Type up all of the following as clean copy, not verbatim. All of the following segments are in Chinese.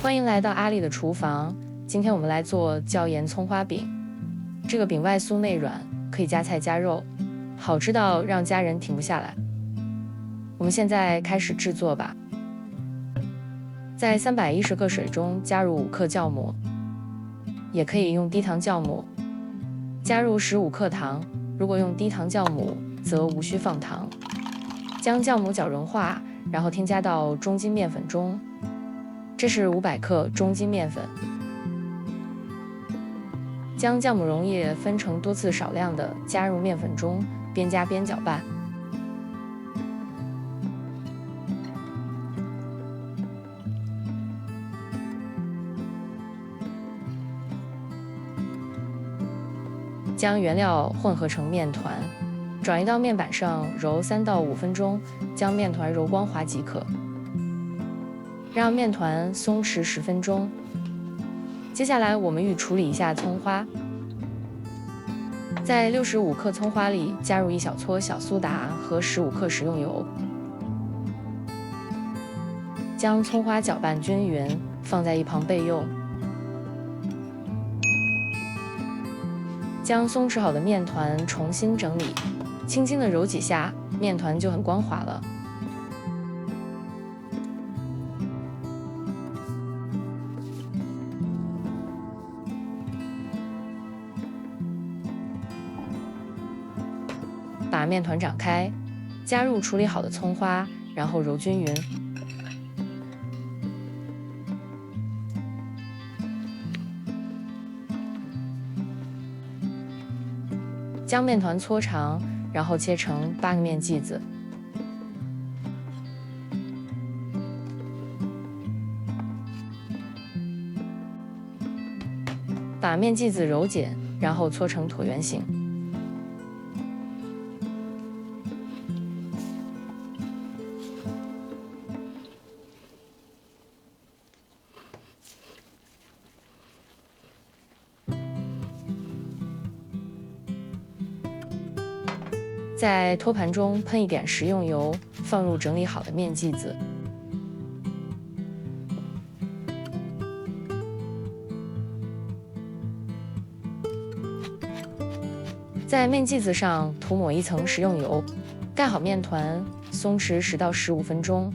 欢迎来到阿里的厨房。今天我们来做椒盐葱花饼。这个饼外酥内软，可以加菜加肉，好吃到让家人停不下来。我们现在开始制作吧。在310克水中加入5克酵母，也可以用低糖酵母。加入15克糖，如果用低糖酵母，则无需放糖。将酵母搅融化，然后添加到中筋面粉中。这是500克中筋面粉。将酵母溶液分成多次少量的加入面粉中，边加边搅拌。将原料混合成面团，转移到面板上揉3到5分钟，将面团揉光滑即可。让面团松弛10分钟。接下来我们预处理一下葱花，在65克葱花里加入1小撮小苏打和15克食用油，将葱花搅拌均匀，放在一旁备用。将松弛好的面团重新整理，轻轻地揉几下，面团就很光滑了。把面团展开，加入处理好的葱花，然后揉均匀。将面团搓长，然后切成8个面剂子。把面剂子揉紧，然后搓成椭圆形。在托盘中喷一点食用油，放入整理好的面剂子。在面剂子上涂抹1层食用油，盖好面团，松弛10到15分钟。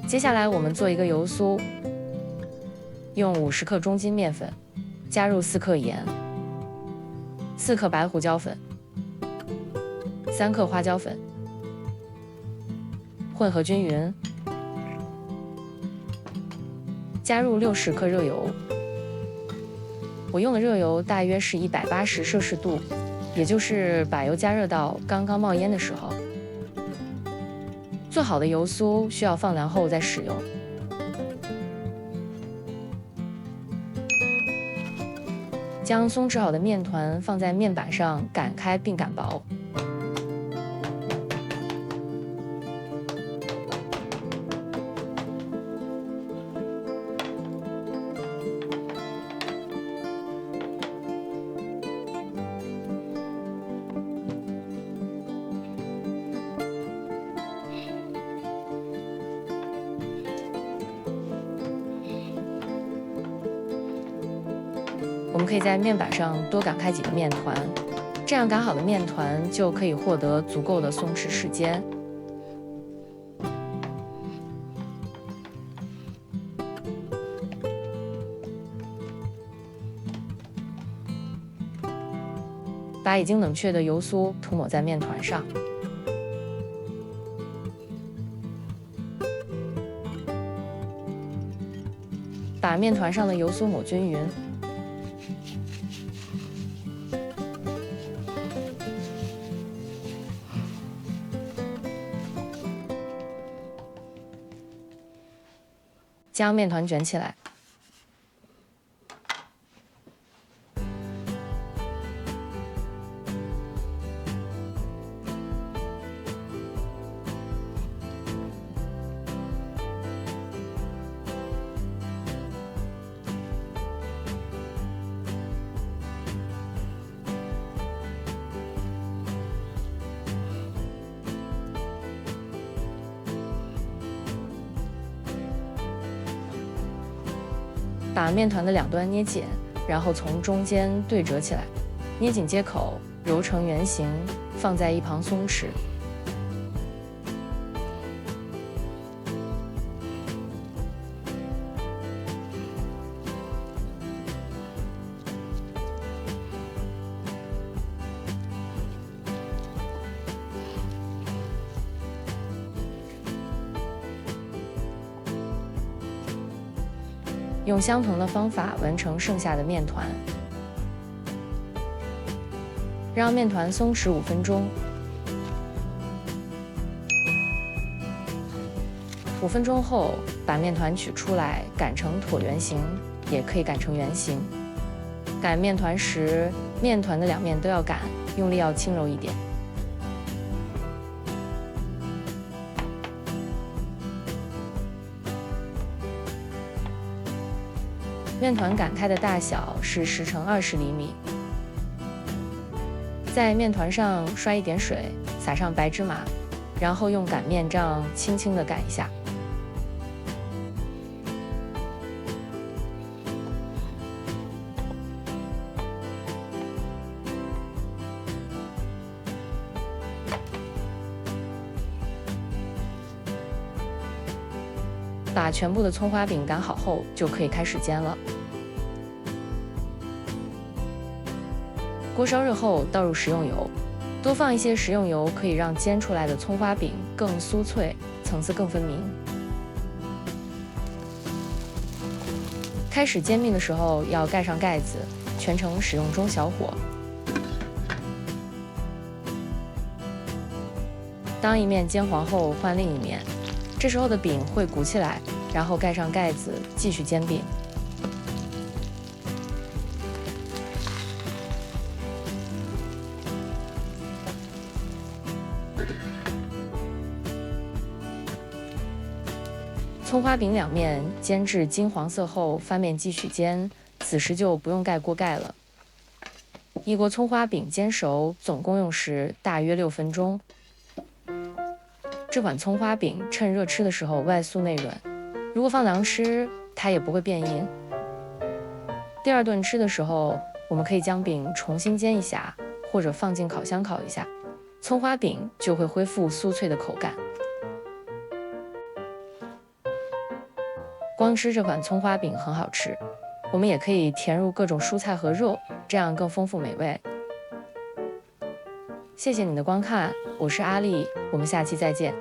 接下来我们做一个油酥，用50克中筋面粉，加入4克盐。4克白胡椒粉，3克花椒粉，混合均匀。加入60克热油，我用的热油大约是180摄氏度，也就是把油加热到刚刚冒烟的时候。做好的油酥需要放凉后再使用。将松弛好的面团放在面板上擀开并擀薄。我们可以在面板上多擀开几个面团，这样擀好的面团就可以获得足够的松弛时间。把已经冷却的油酥涂抹在面团上。把面团上的油酥抹均匀。将面团卷起来，把面团的两端捏紧，然后从中间对折起来，捏紧接口，揉成圆形，放在一旁松弛。用相同的方法完成剩下的面团，让面团松弛5分钟。5分钟后，把面团取出来，擀成椭圆形，也可以擀成圆形。擀面团时，面团的两面都要擀，用力要轻柔一点。面团擀开的大小是10乘20厘米。在面团上刷一点水，撒上白芝麻，然后用擀面杖轻轻地擀一下。把全部的葱花饼擀好后，就可以开始煎了。锅烧热后，倒入食用油，多放一些食用油，可以让煎出来的葱花饼更酥脆，层次更分明。开始煎饼的时候要盖上盖子，全程使用中小火。当一面煎黄后，换另一面。这时候的饼会鼓起来，然后盖上盖子，继续煎饼。葱花饼两面煎至金黄色后，翻面继续煎，此时就不用盖锅盖了。一锅葱花饼煎熟，总共用时大约6分钟。这款葱花饼趁热吃的时候外酥内软，如果放凉吃，它也不会变硬。第二顿吃的时候，我们可以将饼重新煎一下，或者放进烤箱烤一下，葱花饼就会恢复酥脆的口感。光吃这款葱花饼很好吃，我们也可以填入各种蔬菜和肉，这样更丰富美味。谢谢你的观看，我是阿丽，我们下期再见。